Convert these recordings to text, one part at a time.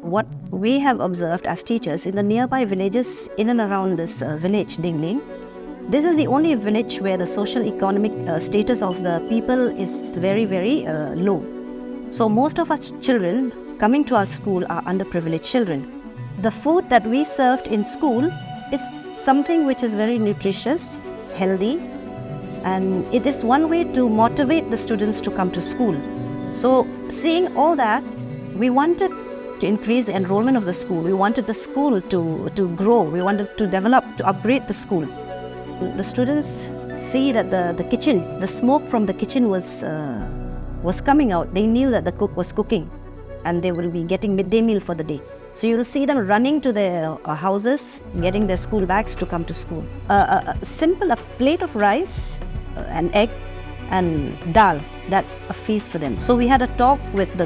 What we have observed as teachers in the nearby villages in and around this village, Dienglieng, this is the only village where the social economic status of the people is very, very low. So most of our children coming to our school are underprivileged children. The food that we served in school is something which is very nutritious, healthy, and it is one way to motivate the students to come to school. So seeing all that, we wanted to increase the enrollment of the school. We wanted the school to grow. We wanted to develop, to upgrade the school. The students see that the kitchen, the smoke from the kitchen was coming out. They knew that the cook was cooking and they will be getting midday meal for the day. So you will see them running to their houses, getting their school bags to come to school. A plate of rice, an egg and dal, that's a feast for them. So we had a talk with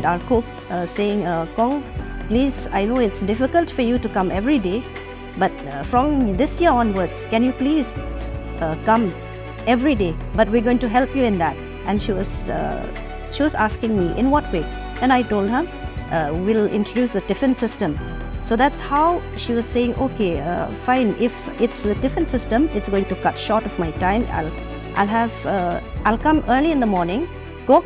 our cook, saying, Kong, please, I know it's difficult for you to come every day, but from this year onwards, can you please come every day? But we're going to help you in that. And she was asking me, in what way? And I told her, we'll introduce the tiffin system. So that's how she was saying, okay, fine, if it's the tiffin system, it's going to cut short of my time. I'll come early in the morning, cook,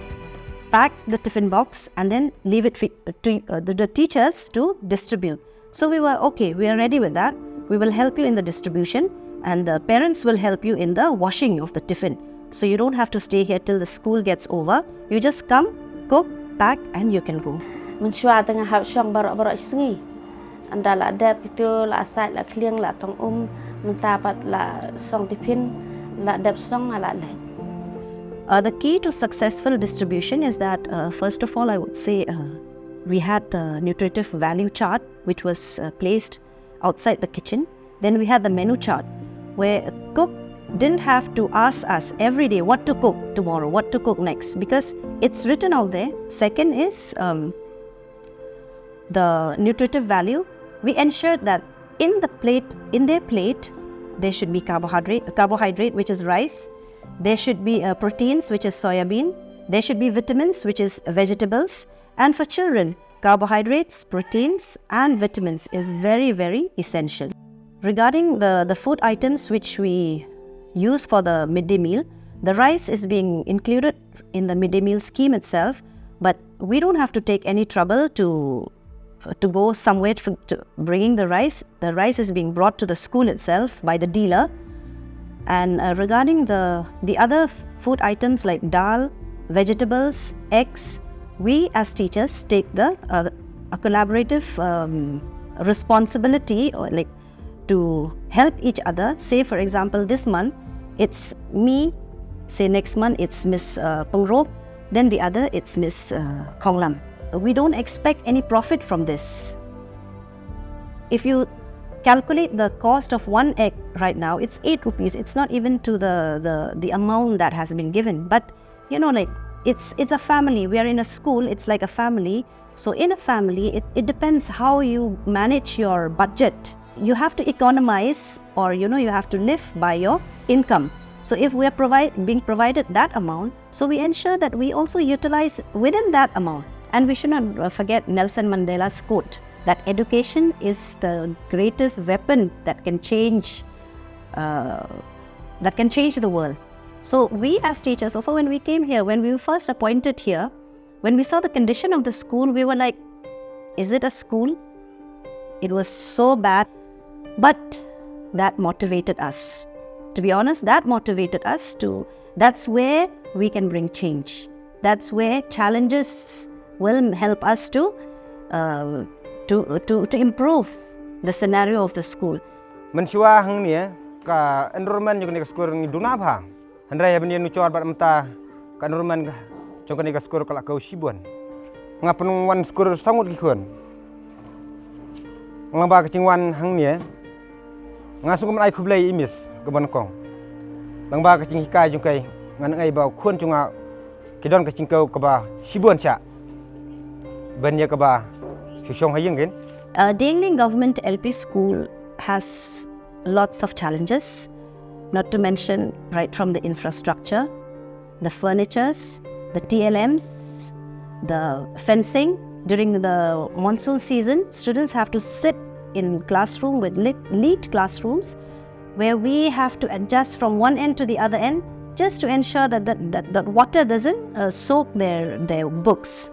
pack the tiffin box and then leave it to the teachers to distribute. So we were okay, we are ready with that. We will help you in the distribution and the parents will help you in the washing of the tiffin. So you don't have to stay here till the school gets over. You just come, cook, pack and you can go. Menshua tengah hab syang barak-barak sengi. Anda la ada pitu la asat la kliang la tong mentapat la song tiffin la dap song ala le. The key to successful distribution is that, first of all, I would say we had the nutritive value chart, which was placed outside the kitchen. Then we had the menu chart, where a cook didn't have to ask us every day what to cook tomorrow, what to cook next, because it's written out there. Second is the nutritive value. We ensured that in their plate, there should be carbohydrate, which is rice. There should be proteins, which is soya bean. There should be vitamins, which is vegetables. And for children, carbohydrates, proteins and vitamins is very, very essential. Regarding the food items which we use for the midday meal, the rice is being included in the midday meal scheme itself, but we don't have to take any trouble to go somewhere to bringing the rice. The rice is being brought to the school itself by the dealer. And regarding the other food items like dal, vegetables, eggs, we as teachers take a collaborative responsibility to help each other. Say for example, this month it's me, say next month it's Miss Pengrop, then the other it's Miss Konglam. We don't expect any profit from this. If you calculate the cost of one egg right now, it's 8 rupees. It's not even to the amount that has been given. But it's a family. We are in a school, it's like a family. So in a family, it depends how you manage your budget. You have to economize, or you have to live by your income. So if we are being provided that amount, so we ensure that we also utilize within that amount. And we should not forget Nelson Mandela's quote, that education is the greatest weapon that can change the world. So we as teachers, also when we came here, when we were first appointed here, when we saw the condition of the school, we were like, is it a school? It was so bad. But that motivated us. To be honest, that motivated us that's where we can bring change. That's where challenges will help us to improve the scenario of the school. Menshua hang ni ka enrollment jong ni skor ni duna bha. Handrai habni nu chor bat mata ka enrollment jong ni skor kala kau sibuan. Ngapun wan skor sangut ki khon. Ngaba ka chingwan hang ni ngasung kam ai khublai imis ka ban kong. Langba ka ching hikai jong kai ngan ai ba khon chunga kidon ka chingkau ka ba sibuan cha. Banya ka ba Shishong hayengin. Dienglieng Government LP School has lots of challenges. not to mention right from the infrastructure, the furnitures, the TLMs, the fencing. During the monsoon season, students have to sit in classroom with neat classrooms where we have to adjust from one end to the other end just to ensure that water doesn't soak their books.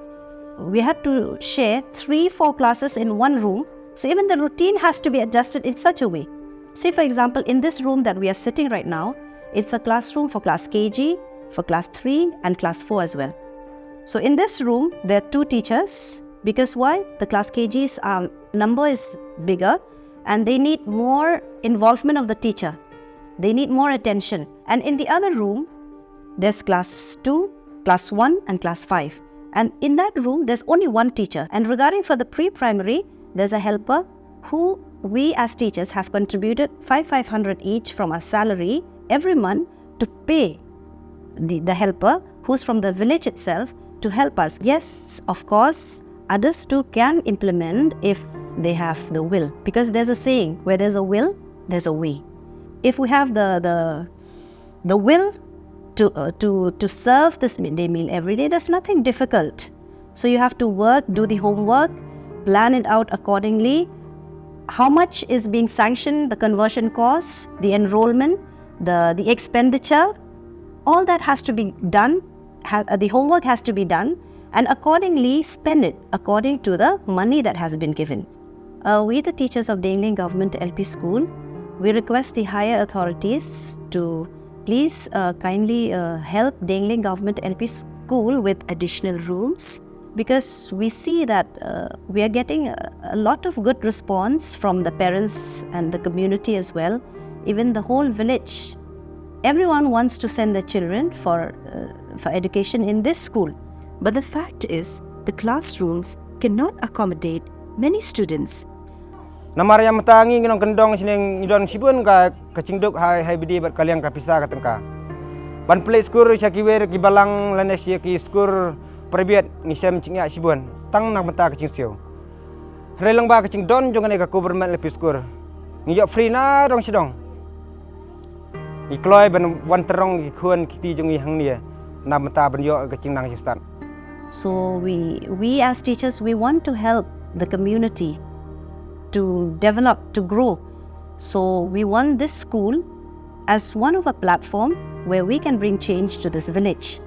We had to share 3-4 classes in one room, so even the routine has to be adjusted in such a way. Say for example, in this room that we are sitting right now, it's a classroom for class KG, for class 3 and class 4 as well. So in this room, there are 2 teachers, because why? The class KG's number is bigger and they need more involvement of the teacher. They need more attention. And in the other room, there's class 2, class 1 and class 5. And in that room, there's only one teacher. And regarding for the pre-primary, there's a helper who we as teachers have contributed 500 each from our salary every month to pay the helper who's from the village itself to help us. Yes, of course, others too can implement if they have the will. Because there's a saying, where there's a will, there's a way. If we have the will to serve this midday meal every day, there's nothing difficult. So you have to work, do the homework, plan it out accordingly. How much is being sanctioned, the conversion costs, the enrollment, the expenditure, all that has to be done. The homework has to be done, and accordingly spend it according to the money that has been given. We, the teachers of Dienglieng Government LP School, we request the higher authorities to please kindly help Dienglieng Government LP School with additional rooms, because we see that we are getting a lot of good response from the parents and the community as well, even the whole village. Everyone wants to send their children for education in this school. But the fact is, the classrooms cannot accommodate many students. Namar yang matangi nginong kendong sining idon sibun ka kacingduk hai bidi bat kaliang ka pisa ka tengka. Ban play skur syakiwer ki balang lanes ki skur perbiat ngisem cingya sibun. Tang nak mata kacing siu. Relang ba kacing don jongan ka government lepi skur. Ngiyok free na dong sidong. Ikloi ban wan terong ki khun ki jongi hang nia. Na mata ban yo kacing nang sistan. So we as teachers, we want to help the community to develop, to grow. So we want this school as one of a platform where we can bring change to this village.